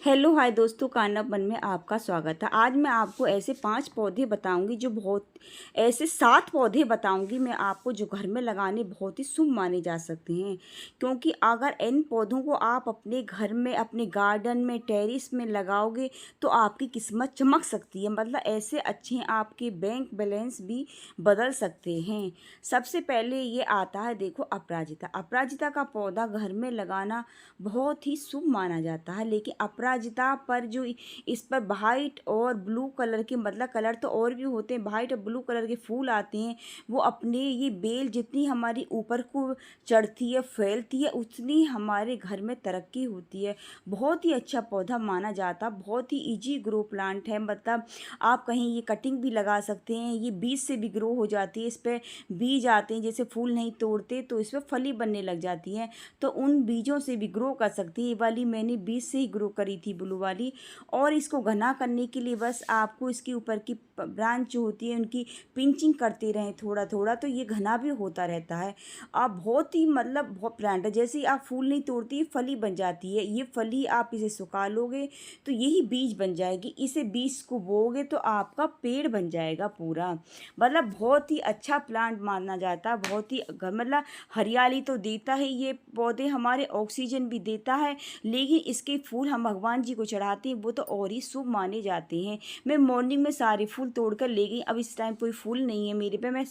Hello hi दोस्तों, Kanha one में आपका स्वागत है। आज मैं आपको ऐसे 5 पौधे बताऊंगी जो बहुत ऐसे 7 पौधे बताऊंगी मैं आपको जो घर में लगाने बहुत ही शुभ माने जा सकते हैं। क्योंकि अगर इन पौधों को आप अपने घर में, अपने गार्डन में, टेरेस में लगाओगे तो आपकी किस्मत चमक सकती है। मतलब ऐसे अच्छे आपके बैंक बैलेंस भी बदल सकते हैं। सबसे पहले ये आता है, देखो, अपराजिता। अपराजिता का पौधा घर में लगाना बहुत ही शुभ माना जाता है। लेकिन अपराजिता पर जो इस पर वाइट और ब्लू कलर के, मतलब कलर तो और भी होते हैं, वाइट और ब्लू कलर के फूल आते हैं। वो अपने ये बेल जितनी हमारी ऊपर को चढ़ती है, फैलती है, उतनी हमारे घर में तरक्की होती है। बहुत ही अच्छा पौधा माना जाता है, बहुत ही इजी ग्रो प्लांट है। मतलब आप कहीं ये कटिंग भी लगा सकते हैं, ये बीज से भी ग्रो हो जाती है। इस पर बीज आते हैं, जैसे फूल नहीं तोड़ते तो इस पर फली बनने लग जाती है, तो उन बीजों से भी ग्रो कर सकती है। ये वाली मैंने बीज से ही ग्रो करी थी, ब्लू वाली। और इसको घना करने के लिए बस आपको इसके ऊपर की ब्रांच जो होती है उनकी पिंचिंग करते रहें थोड़ा थोड़ा, तो ये घना भी होता रहता है। आप बहुत ही, मतलब बहुत प्लांट है, जैसे ही आप फूल नहीं तोड़ती ये फली बन जाती है। ये फली आप इसे सुखा लोगे तो यही बीज बन जाएगी। इसे बीज को बोओगे तो आपका पेड़ बन जाएगा पूरा। मतलब बहुत ही अच्छा प्लांट माना जाता है। बहुत ही मतलब हरियाली तो देता है ये पौधे, हमारे ऑक्सीजन भी देता है। लेकिन इसके फूल हम भगवान जी को चढ़ाते हैं, वो तो और ही शुभ माने जाते हैं। मैं मॉर्निंग में सारे फूल तोड़ कर ले गई। अब इस टाइम कोई फूल नहीं है मेरे पे, मैं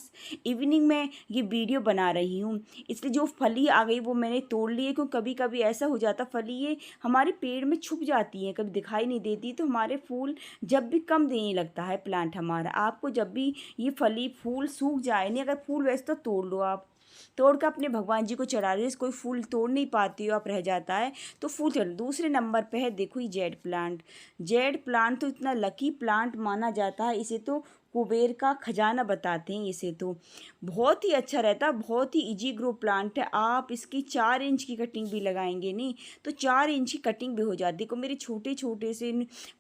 इवनिंग में ये वीडियो बना रही हूँ। इसलिए जो फली आ गई वो मैंने तोड़ ली है, क्योंकि कभी कभी ऐसा हो जाता फली ये हमारे पेड़ में छुप जाती है, कभी दिखाई नहीं देती, तो हमारे फूल जब भी कम देने लगता है प्लांट हमारा। आपको जब भी ये फली फूल सूख जाए, नहीं अगर फूल वैसे तो तोड़ लो, आप तोड़ कर अपने भगवान जी को चढ़ा रहे हो। कोई फूल तोड़ नहीं पाती हो आप, रह जाता है तो फूल चढ़। दूसरे नंबर पे है, देखो, ये जेड प्लांट। जेड प्लांट तो इतना लकी प्लांट माना जाता है, इसे तो कुबेर का खजाना बताते हैं। इसे तो बहुत ही अच्छा रहता है, बहुत ही इजी ग्रो प्लांट है। आप इसकी 4 इंच की कटिंग भी लगाएंगे नहीं तो 4 इंच की कटिंग भी हो जाती है। देखो मेरे छोटे छोटे से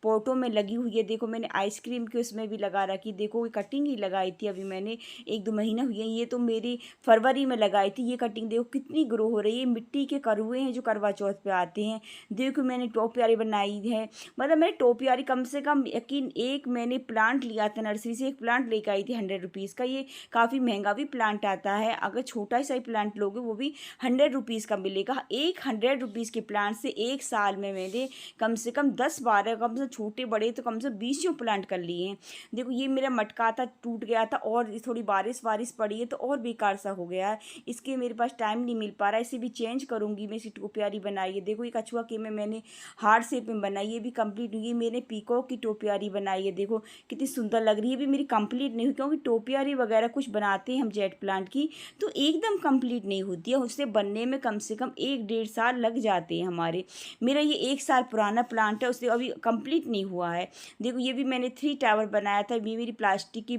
पोटों में लगी हुई है। देखो मैंने आइसक्रीम के उसमें भी लगा रखी। देखो ये कटिंग ही लगाई थी अभी मैंने, 1-2 महीना हुई है। ये तो मेरी फरवरी में लगाई थी। ये कटिंग देखो कितनी ग्रो हो रही है। मिट्टी के करुए हैं जो करवा चौथ पे आते हैं। देखो मैंने टोपियारी बनाई है। मतलब मैंने टोपियारी कम से कम, यकीन, एक मैंने प्लांट लिया था नर्सरी से, एक प्लांट लेकर आई थी 100 रुपीज़ का। ये काफ़ी महंगा भी प्लांट आता है। अगर छोटा सा ही प्लांट लोगे वो भी 100 रुपीज़ का मिलेगा। एक 100 रुपीज़ के प्लांट से एक साल में मैंने कम से कम 10-12, कम से छोटे बड़े तो कम से 20 प्लांट कर लिए हैं। देखो ये मेरा मटका था, टूट गया था, और थोड़ी बारिश वारिश पड़ी है तो और बेकार सा हो गया है। इसके मेरे पास टाइम नहीं मिल पा रहा है, इसे भी चेंज करूँगी मैं। इसी टोपियारी बनाई है। देखो ये कछुआ के में मैंने हार्ट शेप में बनाई है, ये भी कंप्लीट हुई है। मैंने पीकॉक की टोपियारी बनाई है, देखो कितनी सुंदर लग रही है। भी मेरी कंप्लीट नहीं हुई, क्योंकि टोपियारी वगैरह कुछ बनाते हैं हम जेट प्लांट की तो एकदम कंप्लीट नहीं होती है। उससे बनने में कम से कम 1-1.5 साल लग जाते हैं हमारे। मेरा ये 1 साल पुराना प्लांट है, उससे अभी कंप्लीट नहीं हुआ है। देखो ये भी मैंने 3 टावर बनाया था। ये मेरी प्लास्टिक की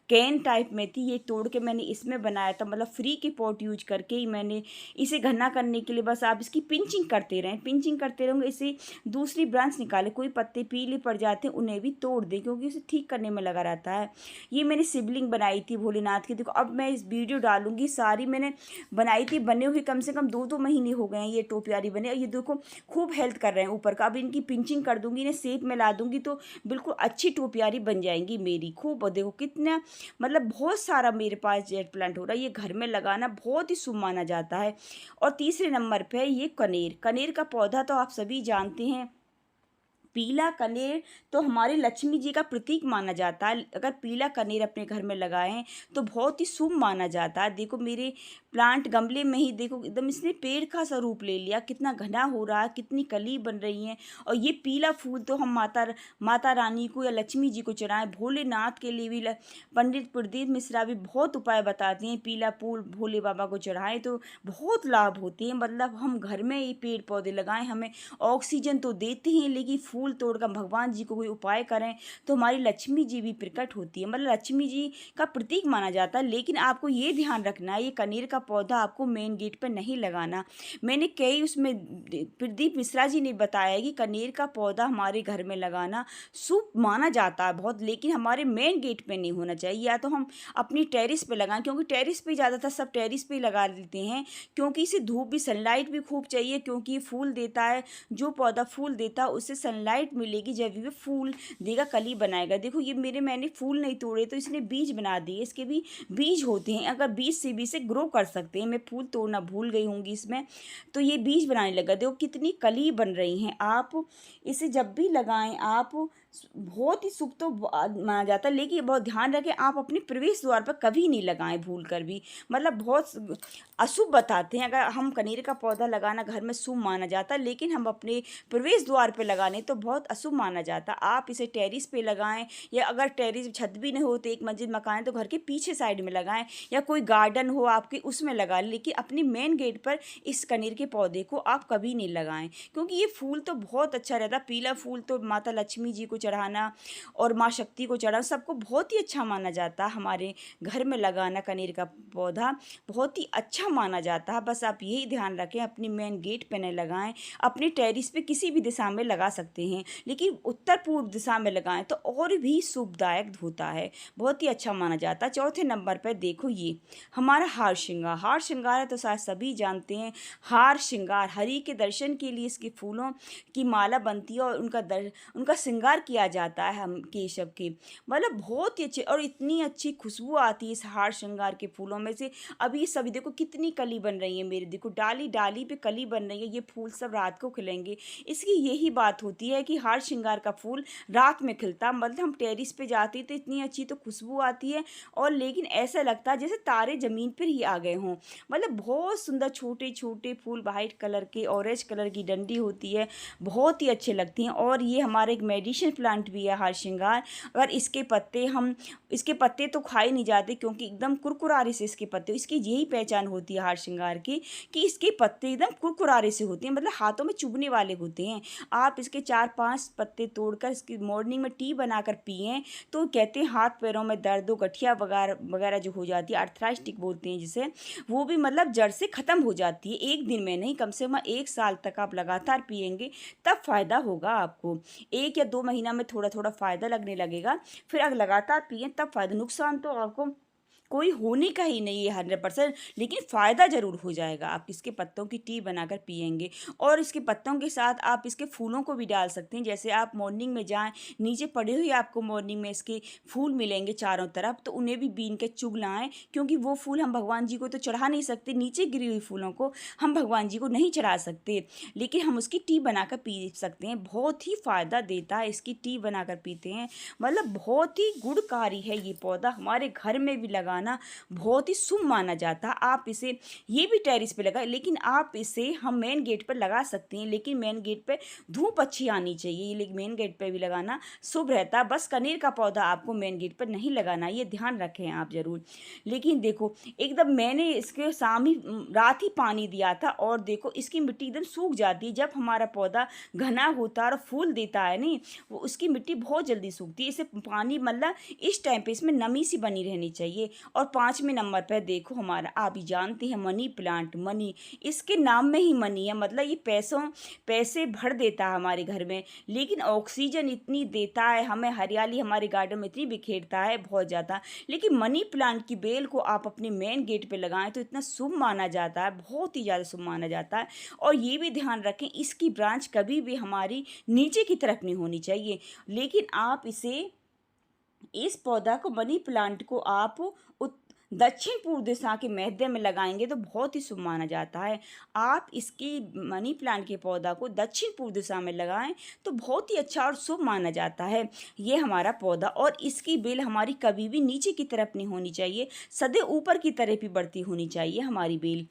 कैन टाइप में थी, ये तोड़ के मैंने इसमें बनाया था। मतलब फ्री के पॉट यूज करके ही मैंने इसे घना करने के लिए, बस आप इसकी पिंचिंग करते रहें, पिंचिंग करते रहोगे, इसे दूसरी ब्रांच निकाले। कोई पत्ते पीले पड़ जाते हैं उन्हें भी तोड़ दें, क्योंकि उसे ठीक करने में लगा रहता है। ये मैंने शिवलिंग बनाई थी भोलेनाथ की। देखो अब मैं इस वीडियो डालूंगी, सारी मैंने बनाई थी, बने हुए कम से कम 2-2 महीने हो गए हैं ये टोपियारी बने। और ये देखो खूब हेल्थ कर रहे हैं ऊपर का। अब इनकी पिंचिंग कर दूंगी, इन्हें सेप में ला दूंगी तो बिल्कुल अच्छी टोपियारी बन जाएंगी मेरी खूब। और देखो कितना, मतलब बहुत सारा मेरे पास जेट प्लांट हो रहा है। ये घर में लगाना बहुत ही शुभ माना जाता है। और तीसरे नंबर पे है ये कनेर। कनेर का पौधा तो आप सभी जानते हैं। पीला कनेर तो हमारे लक्ष्मी जी का प्रतीक माना जाता है। अगर पीला कनेर अपने घर में लगाएं तो बहुत ही शुभ माना जाता है। देखो मेरे प्लांट गमले में ही, देखो एकदम इसने पेड़ का स्वरूप ले लिया, कितना घना हो रहा है, कितनी कली बन रही हैं। और ये पीला फूल तो हम माता रानी को या लक्ष्मी जी को चढ़ाएं। भोलेनाथ के लिए भी पंडित प्रदीप मिश्रा भी बहुत उपाय बताते हैं। पीला फूल भोले बाबा को चढ़ाएं तो बहुत लाभ होते हैं। मतलब हम घर में ही पेड़ पौधे लगाएं, हमें ऑक्सीजन तो देते हैं, लेकिन फूल फूल तोड़कर भगवान जी को कोई उपाय करें तो हमारी लक्ष्मी जी भी प्रकट होती है, मतलब लक्ष्मी जी का प्रतीक माना जाता है। लेकिन आपको ये ध्यान रखना है, ये कनेर का पौधा आपको मेन गेट पर नहीं लगाना। मैंने कई उसमें प्रदीप मिश्रा जी ने बताया कि कनेर का पौधा हमारे घर में लगाना शुभ माना जाता है बहुत, लेकिन हमारे मेन गेट पे नहीं होना चाहिए। या तो हम अपनी टेरिस पे लगाएं, क्योंकि टेरिस पे ज़्यादातर सब टेरिस पे ही लगा देते हैं, क्योंकि इसे धूप भी सनलाइट भी खूब चाहिए, क्योंकि ये फूल देता है। जो पौधा फूल देता है उससे सनलाइट मिलेगी, जब भी फूल देगा कली बनाएगा। देखो ये मैंने फूल नहीं तोड़े तो इसने बीज बना दिए, इसके भी बीज होते हैं, अगर बीज से भी इसे ग्रो कर सकते हैं। मैं फूल तोड़ना भूल गई होंगी इसमें, तो ये बीज बनाने लगा। देखो कितनी कली बन रही हैं। आप इसे जब भी लगाएं आप बहुत ही शुभ तो माना जाता है, लेकिन बहुत ध्यान रखें आप अपने प्रवेश द्वार पर कभी नहीं लगाएं भूल कर भी, मतलब बहुत अशुभ बताते हैं। अगर हम कनेर का पौधा लगाना घर में शुभ माना जाता है, लेकिन हम अपने प्रवेश द्वार पे लगाने तो बहुत अशुभ माना जाता है। आप इसे टेरिस पे लगाएं, या अगर टेरिस छत भी नहीं हो तो एक मंजिल मकान है तो घर के पीछे साइड में लगाएं, या कोई गार्डन हो आपके उसमें लगाएं, लेकिन अपनी मेन गेट पर इस कनेर के पौधे को आप कभी नहीं लगाएं, क्योंकि ये फूल तो बहुत अच्छा रहता है। पीला फूल तो माता लक्ष्मी जी को चढ़ाना और माँ शक्ति को चढ़ाना सबको बहुत ही अच्छा माना जाता है। हमारे घर में लगाना कनेर का पौधा बहुत ही अच्छा माना जाता है। बस आप यही ध्यान रखें, अपनी मेन गेट पे नहीं लगाएं, अपनी टेरिस पे किसी भी दिशा में लगा सकते हैं, लेकिन उत्तर पूर्व दिशा में लगाएं तो और भी शुभदायक होता है, बहुत ही अच्छा माना जाता है। चौथे नंबर पर देखो ये हमारा हार श्रृंगार है, तो शायद सभी जानते हैं। हार श्रृंगार हरि के दर्शन के लिए इसके फूलों की माला बनती है और उनका श्रृंगार किया जाता है हम केशव के, मतलब बहुत ही अच्छे, और इतनी अच्छी खुशबू आती है इस हार श्रृंगार के फूलों में से। अभी सभी देखो कितनी कली बन रही है, मेरे देखो डाली डाली पे कली बन रही है। ये फूल सब रात को खिलेंगे। इसकी यही बात होती है कि हार श्रृंगार का फूल रात में खिलता, मतलब हम टेरिस पे जाते तो इतनी अच्छी तो खुशबू आती है, और लेकिन ऐसा लगता है जैसे तारे ज़मीन पर ही आ गए हों, मतलब बहुत सुंदर छोटे छोटे फूल वाइट कलर के, ऑरेंज कलर की डंडी होती है, बहुत ही अच्छे लगती हैं। और ये हमारे एक मेडिसिन प्लांट भी है हार श्रृंगार। अगर इसके पत्ते तो खाए नहीं जाते, क्योंकि एकदम कुरकुरारे से इसके पत्ते, इसकी यही पहचान होती है हार श्रृंगार की कि इसके पत्ते एकदम कुरकुरारे से होते हैं, मतलब हाथों में चुभने वाले होते हैं। आप इसके 4-5 पत्ते तोड़कर इसकी मॉर्निंग में टी बनाकर पिएं तो कहते हैं हाथ पैरों में दर्द हो, गठिया वगैरह वगैरह जो हो जाती है, आर्थराइटिस बोलते हैं जिसे, वो भी मतलब जड़ से ख़त्म हो जाती है। एक दिन में नहीं, कम से कम 1 साल तक आप लगातार पिएंगे तब फ़ायदा होगा आपको। 1 या 2 महीना में थोड़ा थोड़ा फ़ायदा लगने लगेगा, फिर अगर लगातार पिएं तब फ़ायदा। नुकसान तो आपको कोई होने का ही नहीं है 100%, लेकिन फ़ायदा ज़रूर हो जाएगा। आप इसके पत्तों की टी बनाकर पिएंगे, और इसके पत्तों के साथ आप इसके फूलों को भी डाल सकते हैं। जैसे आप मॉर्निंग में जाएं, नीचे पड़े हुए आपको मॉर्निंग में इसके फूल मिलेंगे चारों तरफ, तो उन्हें भी बीन के चुग लाएँ, क्योंकि वो फूल हम भगवान जी को तो चढ़ा नहीं सकते, नीचे गिरी हुई फूलों को हम भगवान जी को नहीं चढ़ा सकते, लेकिन हम उसकी टी बनाकर पी सकते हैं। बहुत ही फ़ायदा देता है, इसकी टी बनाकर पीते हैं, मतलब बहुत ही गुणकारी है ये पौधा। हमारे घर में भी लगाना बहुत ही शुभ माना जाता है। आप इसे ये भी टेरिस पे लगाए, लेकिन आप इसे हम मेन गेट पर लगा सकते हैं, लेकिन मेन गेट पे धूप अच्छी आनी चाहिए, लेकिन मेन गेट पे भी लगाना शुभ रहता है। बस कनेर का पौधा आपको मेन गेट पर नहीं लगाना, ये ध्यान रखें आप ज़रूर। लेकिन देखो एकदम मैंने इसके सामने रात ही पानी दिया था, और देखो इसकी मिट्टी एकदम सूख जाती है। जब हमारा पौधा घना होता है और फूल देता है नहीं, वो उसकी मिट्टी बहुत जल्दी सूखती है। इसे पानी मतलब इस टाइम पे इसमें नमी सी बनी रहनी चाहिए। और 5वें नंबर पर देखो हमारा, आप ही जानते हैं मनी प्लांट, मनी इसके नाम में ही मनी है, मतलब ये पैसे भर देता है हमारे घर में, लेकिन ऑक्सीजन इतनी देता है हमें, हरियाली हमारे गार्डन में इतनी बिखेरता है बहुत ज़्यादा। लेकिन मनी प्लांट की बेल को आप अपने मेन गेट पे लगाएं तो इतना शुभ माना जाता है, बहुत ही ज़्यादा शुभ माना जाता है। और ये भी ध्यान रखें इसकी ब्रांच कभी भी हमारी नीचे की तरफ नहीं होनी चाहिए, लेकिन आप इस पौधा को मनी प्लांट को आप दक्षिण पूर्व दिशा के मध्य में लगाएंगे तो बहुत ही शुभ माना जाता है। आप इसकी मनी प्लांट के पौधा को दक्षिण पूर्व दिशा में लगाएं तो बहुत ही अच्छा और शुभ माना जाता है ये हमारा पौधा। और इसकी बेल हमारी कभी भी नीचे की तरफ नहीं होनी चाहिए, सदैव ऊपर की तरफ ही बढ़ती होनी चाहिए हमारी बेल।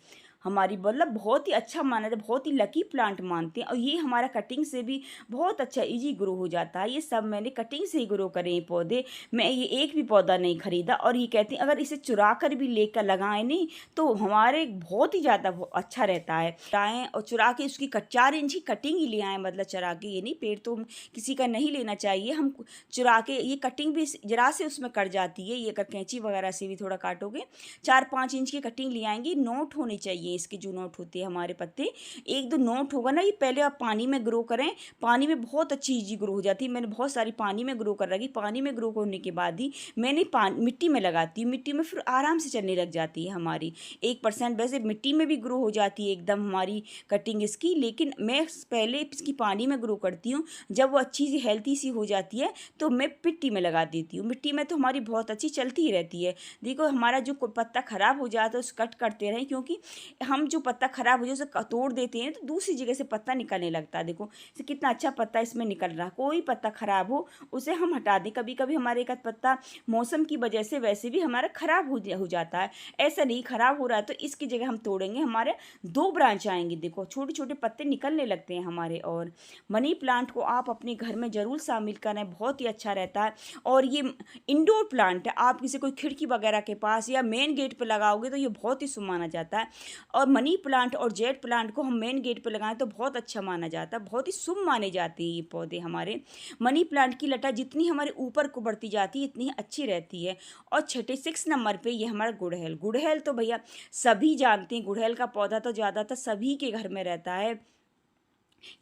हमारी मतलब बहुत ही अच्छा माना जाता है, बहुत ही लकी प्लांट मानते हैं। और ये हमारा कटिंग से भी बहुत अच्छा ईजी ग्रो हो जाता है। ये सब मैंने कटिंग से ही ग्रो करे हैं पौधे। मैं ये एक भी पौधा नहीं खरीदा। और ये कहती हैं अगर इसे चुरा कर भी लेकर लगाएं नहीं तो हमारे बहुत ही ज़्यादा अच्छा रहता है। लाएँ और चुरा के उसकी 4 इंच की कटिंग ही ले आएँ, मतलब चुरा के। ये नहीं, पेड़ तो किसी का नहीं लेना चाहिए। हम चुरा के ये कटिंग भी जरा से उसमें कट जाती है। ये अगर कैंची वगैरह से भी थोड़ा काटोगे 4-5 इंच की कटिंग ले आएंगे। नोट होने चाहिए इसके, जो नोट होते हैं हमारे पत्ते, एक दो नोट होगा ना, ये पहले आप पानी में ग्रो करें। पानी में बहुत अच्छी ईजी ग्रो हो जाती है। मैंने बहुत सारी पानी में ग्रो कर रखी। पानी में ग्रो करने के बाद ही मैंने मिट्टी में लगाती हूँ। मिट्टी में फिर आराम से चलने लग जाती है हमारी। 1% वैसे मिट्टी में भी ग्रो हो जाती है एकदम हमारी कटिंग इसकी, लेकिन मैं पहले इसकी पानी में ग्रो करती हूँ। जब वो अच्छी सी हेल्थी सी हो जाती है तो मैं मिट्टी में लगा देती हूँ। मिट्टी में तो हमारी बहुत अच्छी चलती ही रहती है। देखो हमारा जो पत्ता खराब हो जाता है उसे कट करते रहें, क्योंकि हम जो पत्ता खराब हो जाए उसे तोड़ देते हैं तो दूसरी जगह से पत्ता निकलने लगता है। देखो इसे कितना अच्छा पत्ता इसमें निकल रहा है। कोई पत्ता खराब हो उसे हम हटा दें। कभी कभी हमारे एक पत्ता मौसम की वजह से वैसे भी हमारा खराब हो जाता है। ऐसा नहीं, खराब हो रहा है तो इसकी जगह हम तोड़ेंगे, हमारे 2 ब्रांच आएंगे। देखो छोटे छोटे पत्ते निकलने लगते हैं हमारे। और मनी प्लांट को आप अपने घर में ज़रूर शामिल करें, बहुत ही अच्छा रहता है। और ये इंडोर प्लांट है, आप किसी कोई खिड़की वगैरह के पास या मेन गेट पर लगाओगे तो ये बहुत ही शुभ माना जाता है। और मनी प्लांट और जेड प्लांट को हम मेन गेट पर लगाएं तो बहुत अच्छा माना जाता है, बहुत ही शुभ माने जाते हैं ये पौधे हमारे। मनी प्लांट की लता जितनी हमारे ऊपर को बढ़ती जाती है इतनी अच्छी रहती है। और छठे 6 नंबर पे ये हमारा गुड़हल। गुड़हल तो भैया सभी जानते हैं, गुड़हल का पौधा तो ज़्यादातर सभी के घर में रहता है।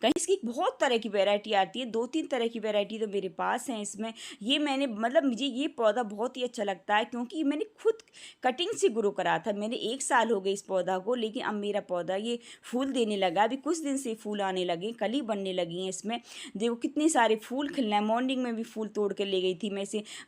कहीं इसकी बहुत तरह की वैरायटी आती है, 2-3 तरह की वैरायटी तो मेरे पास हैं इसमें। ये मैंने मतलब मुझे ये पौधा बहुत ही अच्छा लगता है क्योंकि मैंने खुद कटिंग से ग्रो करा था। मैंने 1 साल हो गए इस पौधा को, लेकिन अब मेरा पौधा ये फूल देने लगा। अभी कुछ दिन से फूल आने लगे, कली बनने लगी हैं इसमें। देखो कितने सारे फूल खिलना है। मॉर्निंग में भी फूल तोड़ के ले गई थी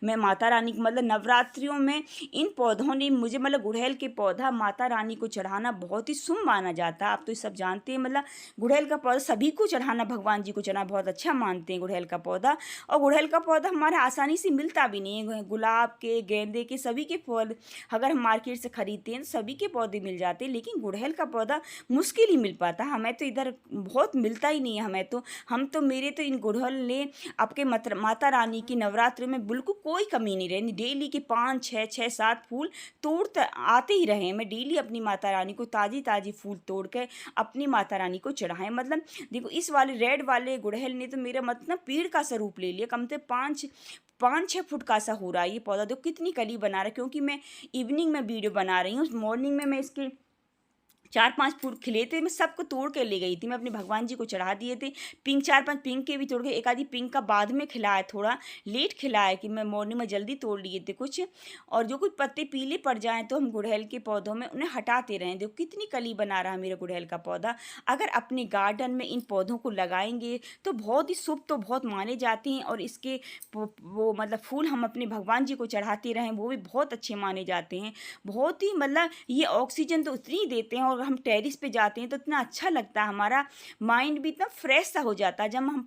मैं माता रानी को, मतलब नवरात्रियों में इन पौधों ने मुझे, मतलब गुड़हल के पौधा माता रानी को चढ़ाना बहुत ही शुभ माना जाता है। आप तो ये सब जानते हैं, मतलब गुड़हल का पौधा सभी को चढ़ाना, भगवान जी को चढ़ाना बहुत अच्छा मानते हैं गुड़हल का पौधा। और गुड़हल का पौधा हमारे आसानी से मिलता भी नहीं है। गुलाब के, गेंदे के, सभी के पौधे अगर हम मार्केट से खरीदते हैं तो सभी के पौधे मिल जाते हैं, लेकिन गुड़हल का पौधा मुश्किल ही मिल पाता। हमें तो इधर बहुत मिलता ही नहीं है। हम तो मेरे तो इन गुड़हल ने आपके माता रानी की नवरात्रि में बिल्कुल कोई कमी नहीं रहनी। डेली के 5-6-7 फूल तोड़ते आते ही रहे। मैं डेली अपनी माता रानी को ताज़ी ताज़ी फूल तोड़ कर अपनी माता रानी को चढ़ाएं। मतलब देखो इस वाले रेड वाले गुड़हल ने तो मेरा मतलब पेड़ का स्वरूप ले लिया। कम से 5-6 फुट का सा हो रहा है ये पौधा। देखो कितनी कली बना रहा है, क्योंकि मैं इवनिंग में वीडियो बना रही हूँ। मॉर्निंग में मैं इसके 4-5 फूल खिले थे, मैं सबको तोड़ के ले गई थी। मैं अपने भगवान जी को चढ़ा दिए थे। 4-5 पिंक के भी तोड़ के, एक आधी पिंक का बाद में खिला है, थोड़ा लेट खिला है कि मैं मॉर्निंग में जल्दी तोड़ लिए थे कुछ। और जो कुछ पत्ते पीले पड़ जाएँ तो हम गुड़हल के पौधों में उन्हें हटाते रहें। देखो कितनी कली बना रहा है मेरा गुड़हल का पौधा। अगर अपने गार्डन में इन पौधों को लगाएंगे तो बहुत ही शुभ तो बहुत माने जाते हैं। और इसके वो मतलब फूल हम अपने भगवान जी को चढ़ाते रहें वो भी बहुत अच्छे माने जाते हैं। बहुत ही मतलब ये ऑक्सीजन तो उतनी ही देते हैं। और हम टेरिस पे जाते हैं तो इतना अच्छा लगता है, हमारा माइंड भी इतना फ्रेश सा हो जाता है। जब हम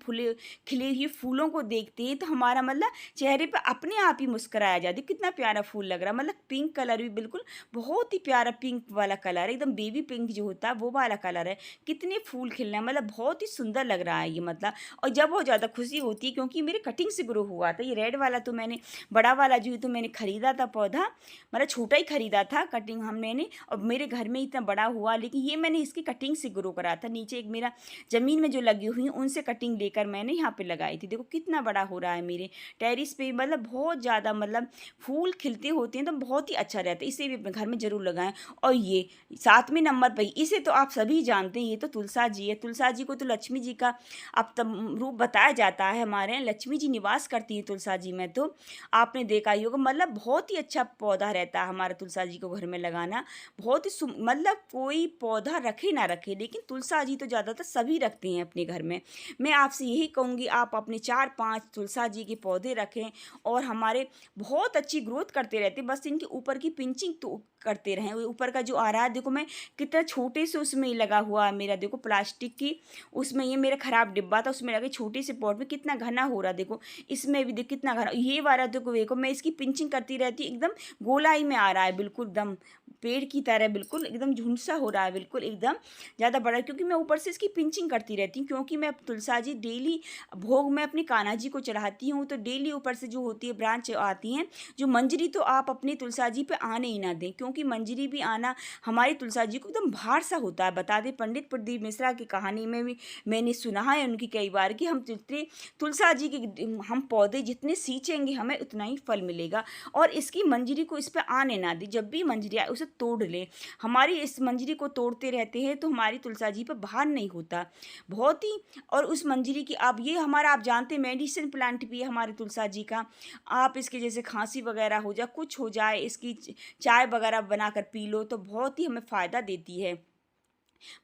खिले हुए फूलों को देखते हैं तो हमारा मतलब चेहरे पे अपने आप ही मुस्कुराया जाती है। कितना प्यारा फूल लग रहा है, मतलब पिंक कलर भी बिल्कुल बहुत ही प्यारा पिंक वाला कलर है, एकदम बेबी पिंक जो होता है वो वाला कलर है। कितने फूल खिलना है, मतलब बहुत ही सुंदर लग रहा है ये मतलब। और जब बहुत ज़्यादा खुशी होती है क्योंकि मेरे कटिंग से ग्रो हुआ था। ये रेड वाला तो मैंने, बड़ा वाला जो है तो मैंने खरीदा था पौधा, मतलब छोटा ही खरीदा था कटिंग मैंने, और मेरे घर में इतना बड़ा हुआ। लेकिन ये मैंने इसकी कटिंग से ग्रो करा था। नीचे एक मेरा ज़मीन में जो लगी हुई उनसे कटिंग लेकर मैंने यहाँ पे लगाई थी। देखो कितना बड़ा हो रहा है मेरे टेरिस पे, मतलब बहुत ज़्यादा, मतलब फूल खिलते होते हैं तो बहुत ही अच्छा रहता है। इसे भी अपने घर में ज़रूर लगाएं। और ये 7वें नंबर पर, इसे तो आप सभी जानते हैं, ये तो तुलसा जी है। तुलसा जी को तो लक्ष्मी जी का अब तब रूप बताया जाता है। हमारे यहाँ लक्ष्मी जी निवास करती है तुलसा जी में, तो आपने देखा ही होगा। मतलब बहुत ही अच्छा पौधा रहता है हमारा तुलसा जी को घर में लगाना। बहुत ही मतलब कोई पौधा रखे ना रखे, लेकिन तुलसा जी तो ज़्यादातर सभी रखते हैं अपने घर में। मैं आपसे यही कहूँगी आप अपने 4-5 तुलसा जी के पौधे रखें और हमारे बहुत अच्छी ग्रोथ करते रहते। बस इनके ऊपर की पिंचिंग तो करते रहें। ऊपर का जो आ रहा है देखो, मैं कितना छोटे से उसमें ही लगा हुआ है मेरा, देखो प्लास्टिक की उसमें, ये मेरा ख़राब डिब्बा था उसमें लगे छोटे से पॉट में, कितना घना हो रहा है देखो। इसमें भी देखो कितना घना, ये वाला देखो मैं इसकी पिंचिंग करती रहती, एकदम गोलाई में आ रहा है, बिल्कुल एकदम पेड़ की तरह, बिल्कुल एकदम झुंडसा हो रहा है, बिल्कुल एकदम ज़्यादा बड़ा, क्योंकि मैं ऊपर से इसकी पिंचिंग करती रहती हूँ, क्योंकि मैं तुलसा जी डेली भोग में अपनी कान्हा जी को चढ़ाती हूँ, तो डेली ऊपर से जो होती है ब्रांच आती हैं। जो मंजरी तो आप अपनी तुलसा जी पे आने ही ना दें, क्योंकि मंजरी भी आना हमारी तुलसा जी को एकदम भार सा होता है। बता दें, पंडित प्रदीप मिश्रा की कहानी में भी मैंने सुना है उनकी कई बार कि हम जितने तुलसा जी के हम पौधे जितने सींचेंगे हमें उतना ही फल मिलेगा। और इसकी मंजरी को इस पे आने ना दी, जब भी मंजरी आए उसे तोड़ ले। हमारी इस मंजरी को तोड़ते रहते हैं तो हमारी तुलसा जी पर भार नहीं होता, बहुत ही। और उस मंजरी की आप ये हमारा आप जानते हैं मेडिसिन प्लांट भी है हमारी तुलसा जी का। आप इसके जैसे खांसी वगैरह हो जाए, कुछ हो जाए, इसकी चाय वगैरह बनाकर पी लो तो बहुत ही हमें फ़ायदा देती है।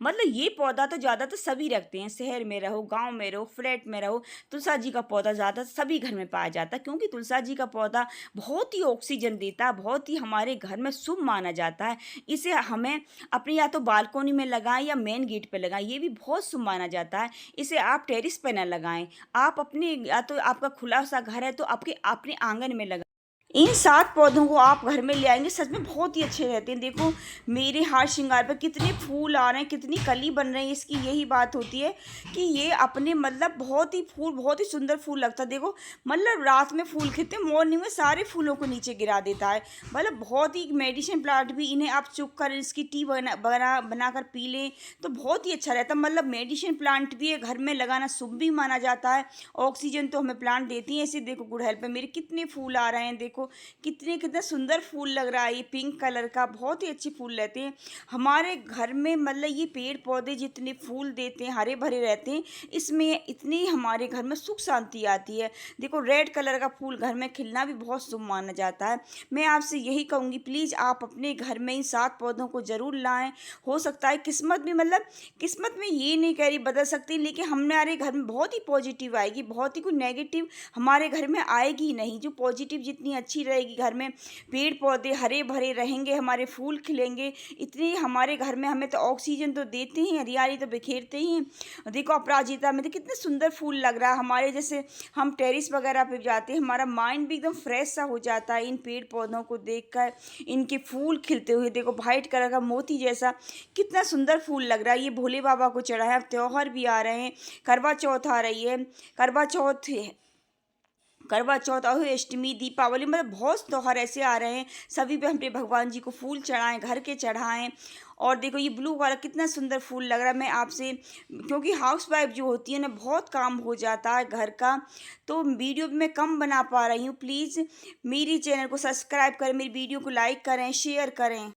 मतलब ये पौधा तो ज़्यादातर सभी रखते हैं, शहर में रहो, गांव में रहो, फ्लैट में रहो, तुलसा जी का पौधा ज़्यादा सभी घर में पाया जाता है, क्योंकि तुलसा जी का पौधा बहुत ही ऑक्सीजन देता है, बहुत ही हमारे घर में शुभ माना जाता है। इसे हमें अपनी या तो बालकोनी में लगाएं या मेन गेट पे लगाएं, ये भी बहुत शुभ माना जाता है। इसे आप टेरिस पे ना लगाएं, आप अपने या तो आपका खुला सा घर है तो आपके अपने आंगन में लगाएं। इन 7 पौधों को आप घर में ले आएँगे, सच में बहुत ही अच्छे रहते हैं। देखो मेरे हार श्रृंगार पे कितने फूल आ रहे हैं, कितनी कली बन रही है, इसकी यही बात होती है कि ये अपने मतलब बहुत ही फूल, बहुत ही सुंदर फूल लगता है। देखो मतलब रात में फूल खिलते हैं, मॉर्निंग में सारे फूलों को नीचे गिरा देता है। मतलब बहुत ही मेडिसिन प्लांट भी, इन्हें आप चुप कर इसकी टी बनाकर पी लें तो बहुत ही अच्छा रहता है। मतलब मेडिसिन प्लांट भी है, घर में लगाना शुभ भी माना जाता है। ऑक्सीजन तो हमें प्लांट देती हैं। ऐसे देखो गुड़हल पे मेरे कितने फूल आ रहे हैं, देखो कितने कितना सुंदर फूल लग रहा है, ये पिंक कलर का, बहुत ही अच्छे फूल रहते हैं हमारे घर में। मतलब ये पेड़ पौधे जितने फूल देते हैं, हरे भरे रहते हैं, इसमें इतनी हमारे घर में सुख शांति आती है। देखो रेड कलर का फूल घर में खिलना भी बहुत शुभ माना जाता है। मैं आपसे यही कहूँगी, प्लीज़ आप अपने घर में इन 7 पौधों को ज़रूर लाएं। हो सकता है किस्मत भी, मतलब किस्मत में ये नहीं कह रही बदल सकती, लेकिन हमारे घर में बहुत ही पॉजिटिव आएगी, बहुत ही कोई नेगेटिव हमारे घर में आएगी ही नहीं। जो पॉजिटिव जितनी अच्छी रहेगी घर में, पेड़ पौधे हरे भरे रहेंगे, हमारे फूल खिलेंगे, इतनी हमारे घर में, हमें तो ऑक्सीजन तो देते ही, हरियाली तो बिखेरते ही हैं। देखो अपराजिता में तो कितने सुंदर फूल लग रहा है। हमारे जैसे हम टेरिस वगैरह पे जाते हैं, हमारा माइंड भी एकदम फ्रेश सा हो जाता है इन पेड़ पौधों को देखकर, इनके फूल खिलते हुए। देखो वाइट कलर का मोती जैसा कितना सुंदर फूल लग रहा है। ये भोले बाबा को चढ़ा है। अब त्योहार भी आ रहे हैं, करवा चौथ आ रही है, करवा चौथ, अष्टमी, दीपावली, मतलब बहुत त्योहार ऐसे आ रहे हैं। सभी पे अपने भगवान जी को फूल चढ़ाएं, घर के चढ़ाएं। और देखो ये ब्लू वाला कितना सुंदर फूल लग रहा है। मैं आपसे, क्योंकि हाउस वाइफ जो होती है ना, बहुत काम हो जाता है घर का, तो वीडियो भी मैं कम बना पा रही हूँ। प्लीज़ मेरी चैनल को सब्सक्राइब करें, मेरी वीडियो को लाइक करें, शेयर करें।